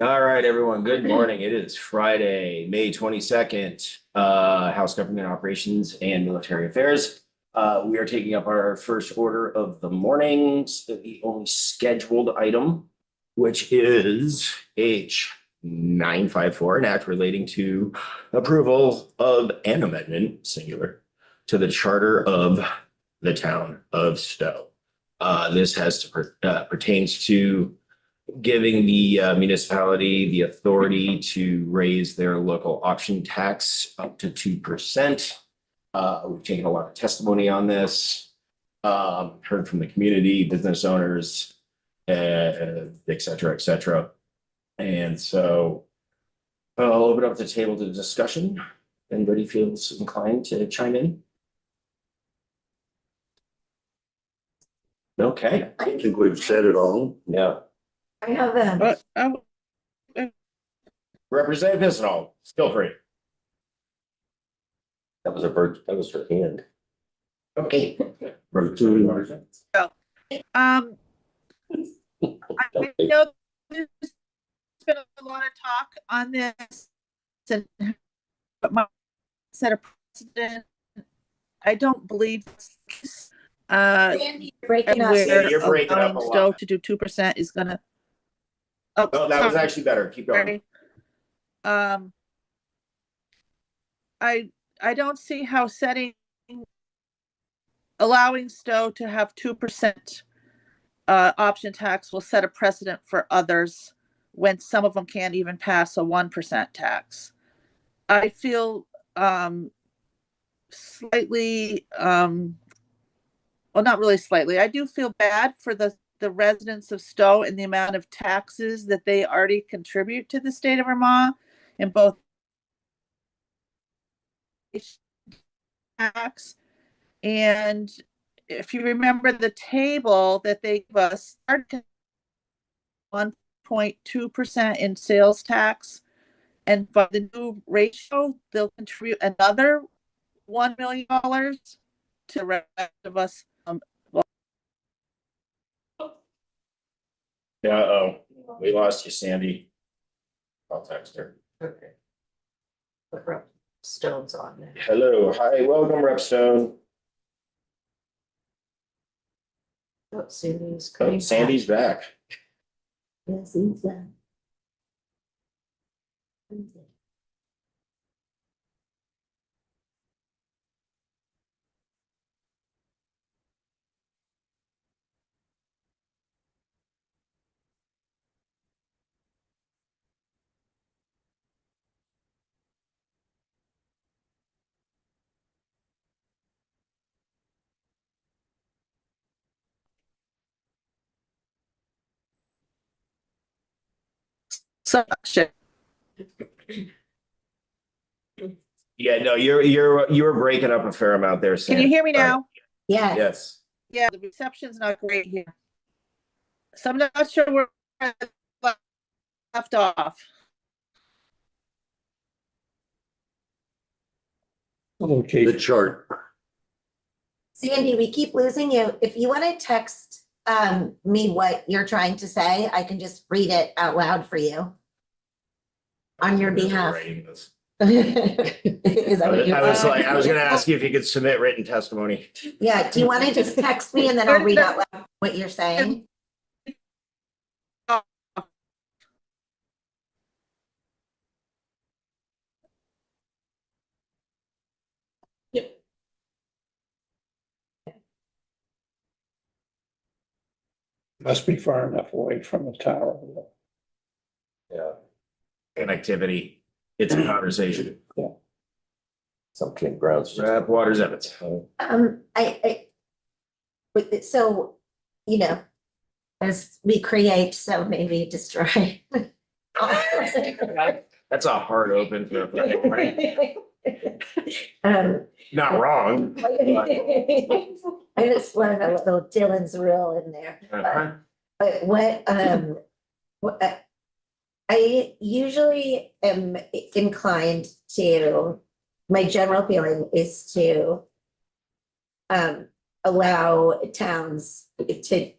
All right, everyone. Good morning. It is Friday, May 22nd. House Government Operations and Military Affairs. We are taking up our first order of the morning, the only scheduled item, which is H 954, an act relating to approval of an amendment, singular, to the charter of the town of Stowe. This pertains to giving the municipality the authority to raise their local option tax up to 2%. We've taken a lot of testimony on this, heard from the community, business owners, et cetera, et cetera. And so I'll open up the table to discussion. Anybody feels inclined to chime in? Okay. I think we've said it all. Yeah. I have them. Representative Pisano, feel free. That was her hand. Okay. I know there's been a lot of talk on this, and but my set a precedent. I don't believe Sandy, you're breaking up. where Yeah, you're breaking up a allowing lot. Stowe to do 2% is gonna. Oh, that was sorry. actually better. Keep going. I don't see how allowing Stowe to have 2% option tax will set a precedent for others when some of them can't even pass a 1% tax. I feel slightly well, not really slightly. I do feel bad for the residents of Stowe and the amount of taxes that they already contribute to the state of Vermont in both tax. And if you remember the table that they gave us, 1.2% in sales tax, and by the new ratio, they'll contribute another $1 million to the rest of us. Yeah, we lost you, Sandy. I'll text her. Okay. Put Stones on there. Hello, hi, welcome, Repstone. Oh, Sandy's Oh, coming Sandy's back. Yes, he's Suction. Yeah, no, you're breaking up a fair amount there, Can Sandy. you hear me now? Yes. Yes. Yeah, the reception's not great here. So I'm not sure where I left off. Okay. The chart. Sandy, we keep losing you. If you want to text me what you're trying to say, I can just read it out loud for you on your behalf. Writing this. Is that what you're I was gonna ask you if you could submit written testimony. Yeah, do you want to just text me and then I'll read out loud what you're saying? Must be far enough away from the tower. Yeah. Connectivity. It's a conversation. Some campgrounds. Waters Evans. So, as we create, so maybe destroy. That's a hard open for a fucking right? Not wrong. I just love a little Dylan's rule in there. But what I usually am inclined to, my general feeling is to allow towns to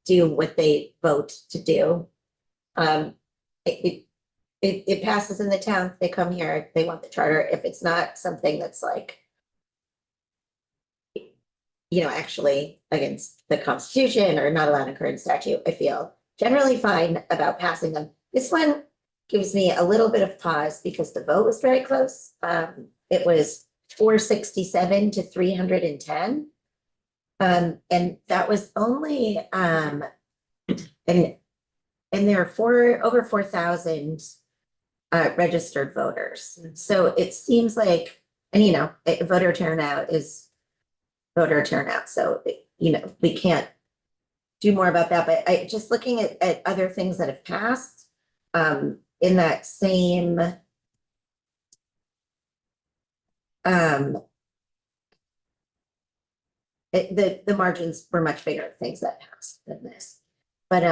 do what they vote to do. it passes in the town, they come here, they want the charter. If it's not something that's like, actually against the Constitution or not allowed in current statute, I feel generally fine about passing them. This one gives me a little bit of pause because the vote was very close. It was 467 to 310. And that was only, and there are over 4,000 registered voters. So it seems like, and voter turnout is voter turnout. So, we can't do more about that, but just looking at other things that have passed, in that same, the margins were much bigger, things that passed than this. But,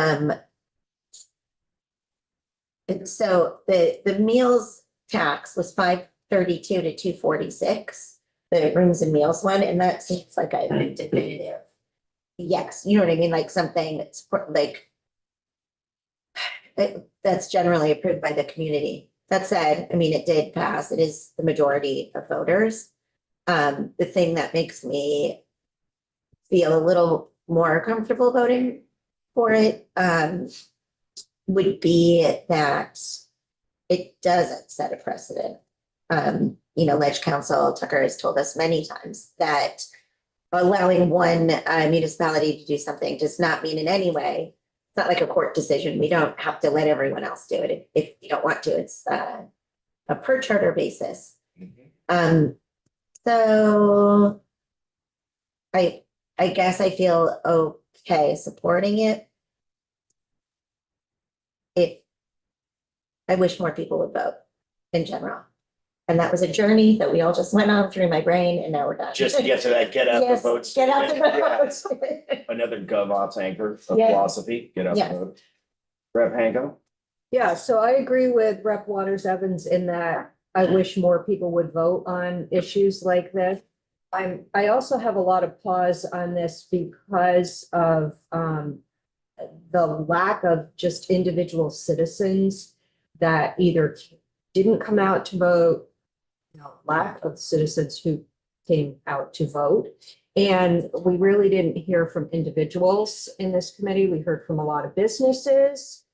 and so the meals tax was 532 to 246, the rooms and meals one, and that seems like a definitive. Yes, you know what I mean, like something that's like, that's generally approved by the community. That said, I mean, it did pass, it is the majority of voters. The thing that makes me feel a little more comfortable voting for it, would be that it doesn't set a precedent. Ledge Council, Tucker has told us many times that allowing one municipality to do something does not mean in any way, it's not like a court decision. We don't have to let everyone else do it if you don't want to. It's a per charter basis. So I guess I feel okay supporting it. I wish more people would vote in general. And that was a journey that we all just went on through my brain, and now we're done. Just to get to that, get out the Yes, vote. get out the statement. Yeah. vote. Another GovOps anchor of Yeah. philosophy, get out Yes. the vote. Rep Hanko? Yeah, so I agree with Rep. Waters Evans in that I wish more people would vote on issues like this. I also have a lot of pause on this because of the lack of just individual citizens that either didn't come out to vote, lack of citizens who came out to vote. And we really didn't hear from individuals in this committee. We heard from a lot of businesses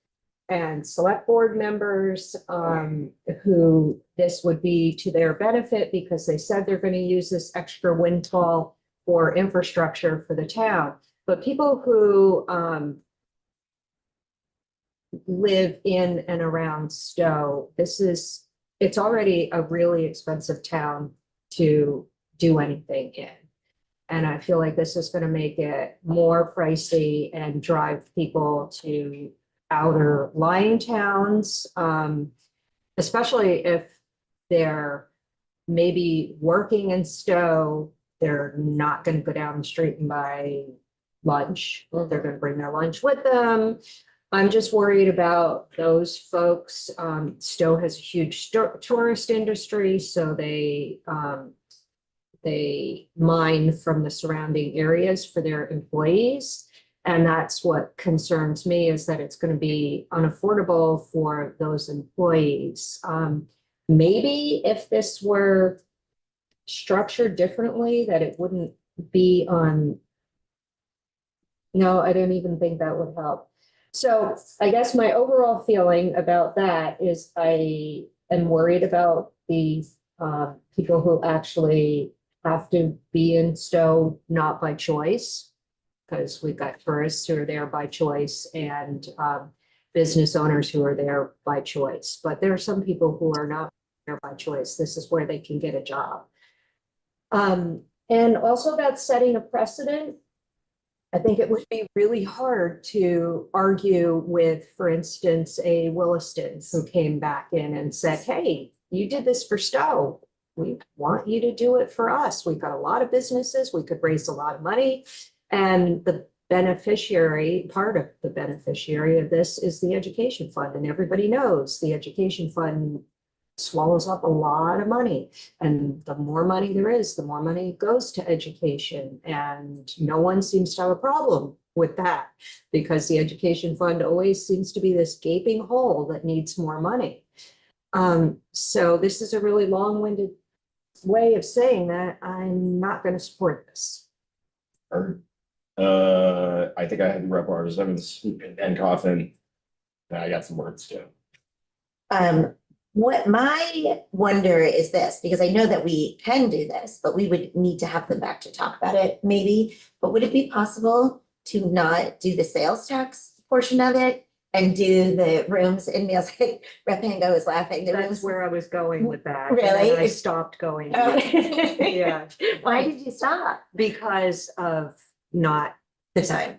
and select board members who this would be to their benefit because they said they're going to use this extra windfall for infrastructure for the town. But people who live in and around Stowe, it's already a really expensive town to do anything in. And I feel like this is going to make it more pricey and drive people to outer lying towns, especially if they're maybe working in Stowe. They're not going to go down the street and buy lunch. They're going to bring their lunch with them. I'm just worried about those folks. Stowe has a huge tourist industry, so they mine from the surrounding areas for their employees. And that's what concerns me, is that it's going to be unaffordable for those employees. Maybe if this were structured differently, that it wouldn't be on. No, I don't even think that would help. So I guess my overall feeling about that is I am worried about the people who actually have to be in Stowe, not by choice, because we've got tourists who are there by choice and business owners who are there by choice. But there are some people who are not there by choice. This is where they can get a job. And also about setting a precedent. I think it would be really hard to argue with, for instance, a Williston who came back in and said, hey, you did this for Stowe. We want you to do it for us. We've got a lot of businesses. We could raise a lot of money. And the beneficiary, part of the beneficiary of this is the education fund. And everybody knows the education fund swallows up a lot of money. And the more money there is, the more money goes to education. And no one seems to have a problem with that, because the education fund always seems to be this gaping hole that needs more money. So this is a really long-winded way of saying that I'm not going to support this. I think I had the representatives and Coffin. I got some words too. What my wonder is this, because I know that we can do this, but we would need to have them back to talk about it maybe. But would it be possible to not do the sales tax portion of it and do the rooms and meals? Rep Pango is laughing. The That's rooms. where I was going with that. Really? And I stopped going. Oh. Yeah, Why did you stop? because of not The time.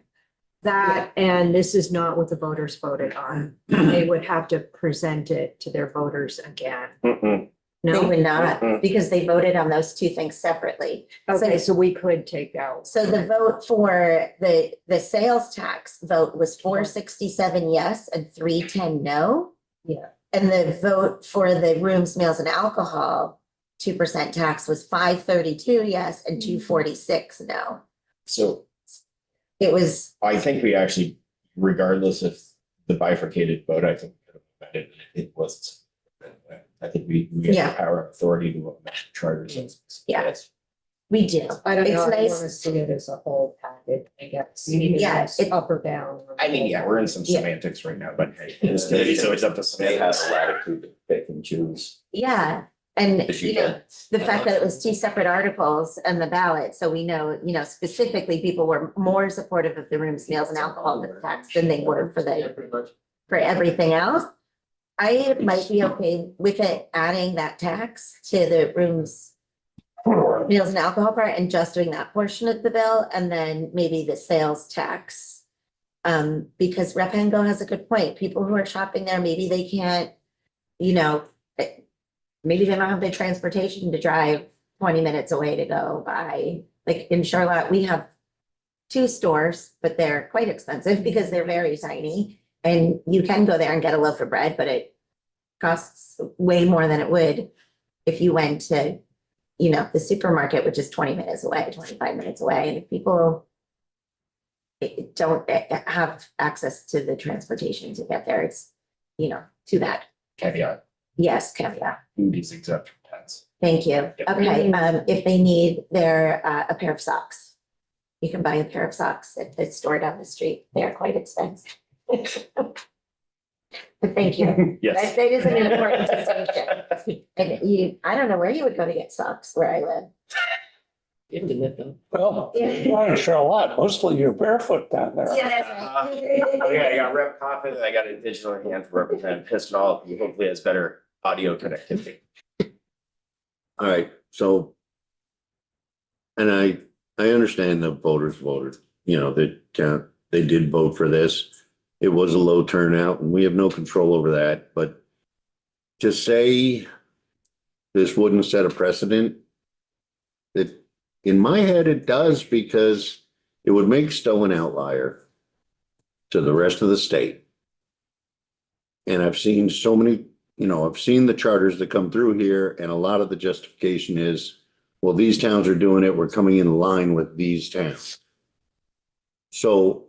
that, and this is not what the voters voted on. They would have to present it to their voters again. Mm-mm. They No, would not, Mhm. because they voted on those two things separately. okay, so we could take out. So the vote for the sales tax vote was 467 yes and 310 no. Yeah. And the vote for the rooms, meals and alcohol, 2% tax was 532 yes and 246 no. So It was, I think we actually, regardless of the bifurcated vote, I think it was. I think we have Yeah. the power of authority to amend charters. and- Yeah. Yes. we do. I don't It's know, I nice. want to see it as a whole package, I guess. Yeah, It's it- up or down. I mean, yeah, we're in some Yeah. semantics right now, but hey, it's committee, so it's up to They have semantics. the latitude to pick and choose. Yeah, and If you you know, can. the fact that it was two separate articles and the ballot, so we know, specifically people were more supportive of the rooms, meals and alcohol tax than they were for everything else. I might be okay with it adding that tax to the rooms, meals and alcohol part and just doing that portion of the bill and then maybe the sales tax. Because Rep Pango has a good point. People who are shopping there, maybe they can't, maybe they don't have the transportation to drive 20 minutes away to go buy. Like in Charlotte, we have two stores, but they're quite expensive because they're very tiny. And you can go there and get a loaf of bread, but it costs way more than it would if you went to, the supermarket, which is 20 minutes away, 25 minutes away. And if people don't have access to the transportation to get there, it's, too bad. Caveat, Yes, caveat. food is exempt from tax. Thank you. Okay, if they need a pair of socks, you can buy a pair of socks at the store down the street. They're quite expensive. But thank you. Yes. That is an important distinction. And I don't know where you would go to get socks where I live. Well, Yeah. I'm sure a lot, mostly you're barefoot down there. Yeah, that's right. Okay, I got Rep Coffin, and I got a digital hand to represent Pistol, who hopefully has better audio connectivity. All right, so. And I understand the voters voted, they did vote for this. It was a low turnout and we have no control over that, but to say this wouldn't set a precedent, that in my head it does, because it would make Stowe an outlier to the rest of the state. And I've seen so many, I've seen the charters that come through here, and a lot of the justification is, well, these towns are doing it, we're coming in line with these towns. So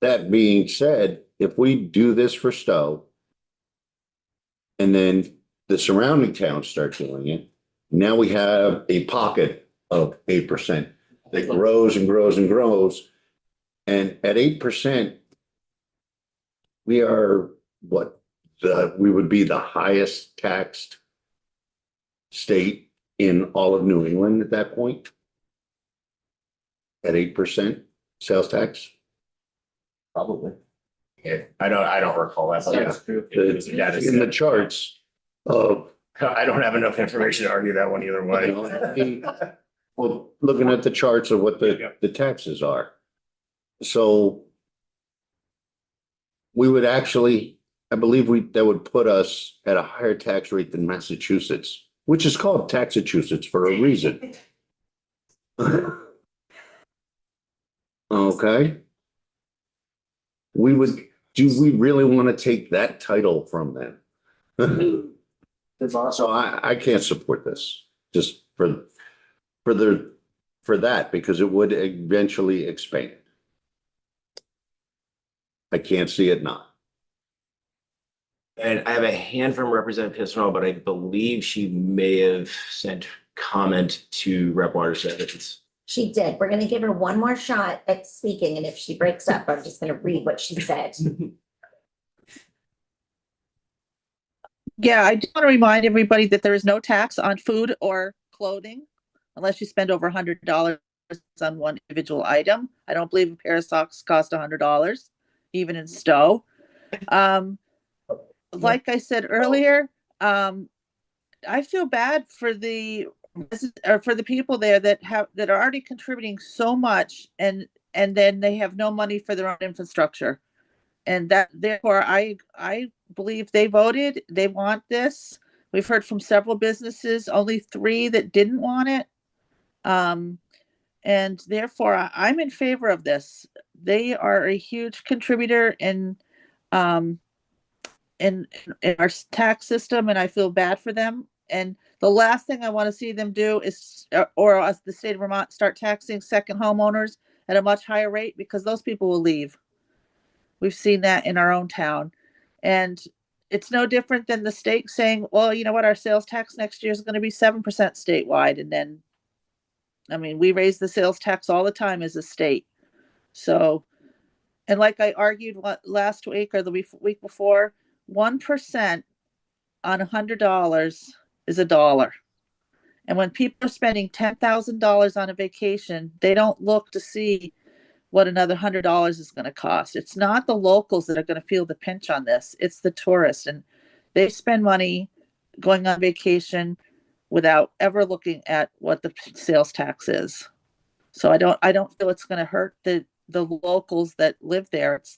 that being said, if we do this for Stowe, and then the surrounding towns start doing it, now we have a pocket of 8% that grows and grows and grows. And at 8%, we are we would be the highest taxed state in all of New England at that point. At 8% sales tax. Probably. Yeah, I don't recall that. but Yeah. it was a data In the set. charts of, I don't have enough information to argue that one either way. well, looking at the charts of what the taxes are. So we would actually, I believe that would put us at a higher tax rate than Massachusetts, which is called Taxachusetts for a reason. Okay. Do we really want to take that title from them? So I can't support this, just for the for that because it would eventually expand. I can't see it not. And I have a hand from Representative Pisano, but I believe she may have sent comment to Rep. Watershed. She did. We're gonna give her one more shot at speaking, and if she breaks up, I'm just gonna read what she said. Yeah, I do want to remind everybody that there is no tax on food or clothing unless you spend over $100 on one individual item. I don't believe a pair of socks cost $100, even in Stowe. Like I said earlier, I feel bad for for the people there that are already contributing so much, and then they have no money for their own infrastructure. And that therefore I believe they voted, they want this. We've heard from several businesses, only 3 that didn't want it. And therefore I'm in favor of this. They are a huge contributor um in our tax system, and I feel bad for them. And the last thing I want to see them do is, or us, the state of Vermont, start taxing second homeowners at a much higher rate, because those people will leave. We've seen that in our own town. And it's no different than the state saying, well, you know what, our sales tax next year is going to be 7% statewide. And then, I mean, we raise the sales tax all the time as a state. So, and like I argued last week or the week before, 1% on $100 is $1. And when people are spending $10,000 on a vacation, they don't look to see what another $100 is going to cost. It's not the locals that are going to feel the pinch on this. It's the tourists, and they spend money going on vacation without ever looking at what the sales tax is. So I don't feel it's going to hurt the locals that live there. It's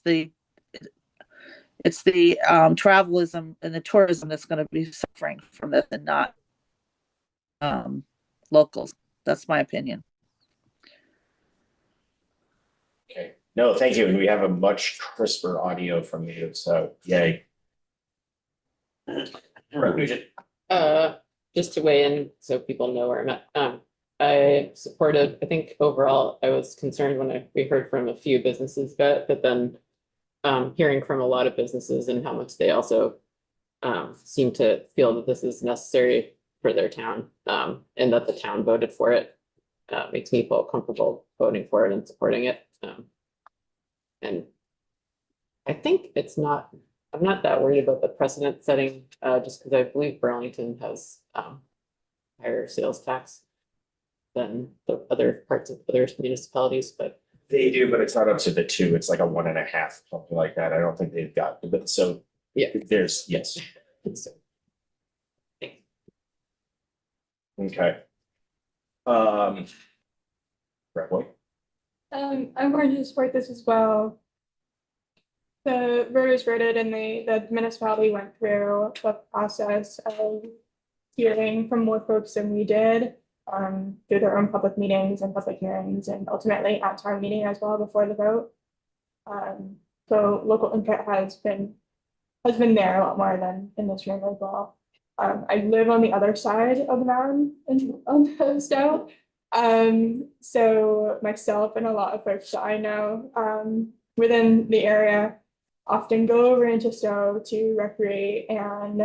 the travelism and the tourism that's going to be suffering from this, and not locals. That's my opinion. Okay, no, thank you. And we have a much crisper audio from you, so yay. Rep. Nugent. Just to weigh in so people know where I'm at. I supported, I think overall, I was concerned when we heard from a few businesses, but then hearing from a lot of businesses and how much they also seem to feel that this is necessary for their town, and that the town voted for it, makes me feel comfortable voting for it and supporting it. And I think I'm not that worried about the precedent setting, just because I believe Burlington has higher sales tax than the other parts of other municipalities, but They do, but it's not up to the 2. It's like a 1.5, something like that. I don't think they've got, but so yeah. there's, yes. So, Okay. Brett White. I'm going to support this as well. The voters voted and the municipality went through the process of hearing from more folks than we did, through their own public meetings and public hearings, and ultimately at town meeting as well before the vote. So local input has been there a lot more than in this room as well. I live on the other side of the mountain on Stowe. So myself and a lot of folks that I know within the area often go over into Stowe to recreate and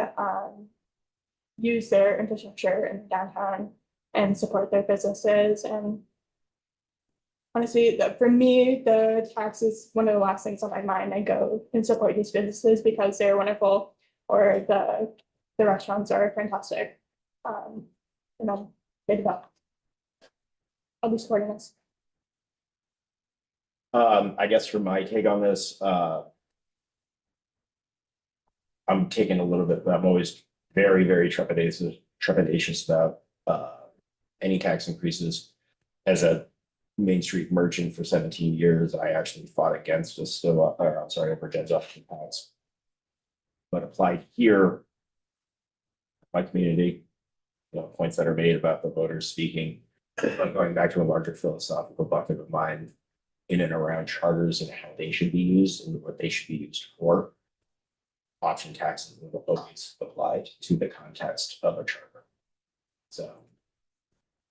use their infrastructure in downtown and support their businesses. And honestly, for me, the tax is one of the last things on my mind. I go and support these businesses because they're wonderful, or the restaurants are fantastic. And I'm good about. I'll be supporting this. I guess for my take on this, I'm taking a little bit, but I'm always very, very trepidatious about any tax increases. As a Main Street merchant for 17 years, I actually fought against a still, I'm sorry, a Virginia's option tax. But applied here, my community, points that are made about the voters speaking, but going back to a larger philosophical bucket of mine in and around charters and how they should be used and what they should be used for. Option taxes will always applied to the context of a charter. So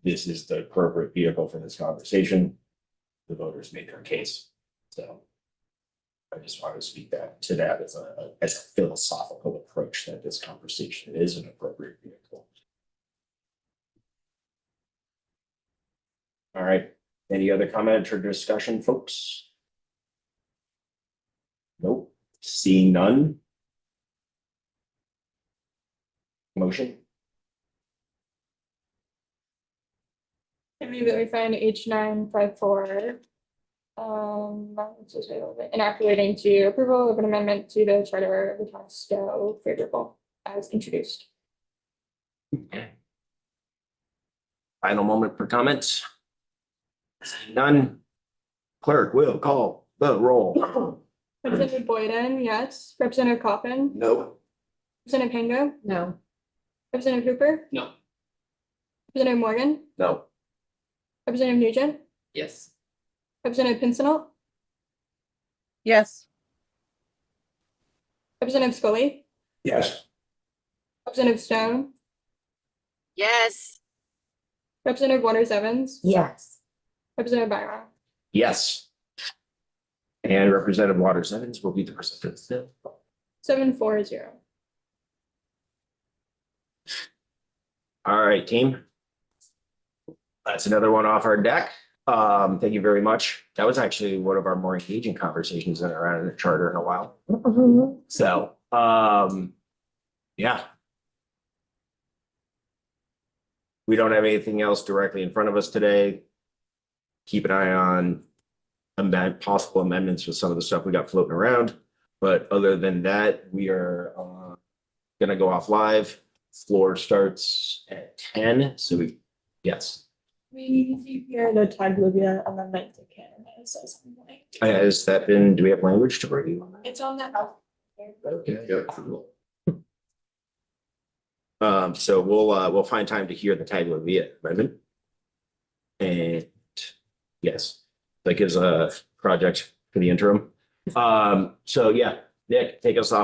this is the appropriate vehicle for this conversation. The voters made their case, so. I just want to speak to that as a philosophical approach that this conversation is an appropriate vehicle. All right, any other comments or discussion, folks? Nope, seeing none. Motion, I move that we find H954. Inoculating to approval of an amendment to the charter of the town of Stowe favorable as introduced. final moment for comments. Seeing none. Clerk will call the roll. Representative Boyden, yes. Representative Coppin. No. Representative Pango. No. Representative Hooper. No. Representative Morgan. No. Representative Nugent. Yes. Representative Pincinel. Yes. Representative Scully. Yes. Representative Stone. Yes. Representative Waters Evans. Yes. Representative Byron. Yes. And Representative Waters Evans will be the representative. 740. All right, team. That's another one off our deck. Thank you very much. That was actually one of our more engaging conversations that are around the charter in a while. So, yeah. We don't have anything else directly in front of us today. Keep an eye on possible amendments with some of the stuff we got floating around. But other than that, we are gonna go off live. Floor starts at 10. So yes. We hear the tag Livia amendment to Canada says something. Has that been, do we have language to review on that? It's on that. Okay. So we'll find time to hear the tag Livia amendment. And yes, that gives a project for the interim. So yeah, Nick, take us off.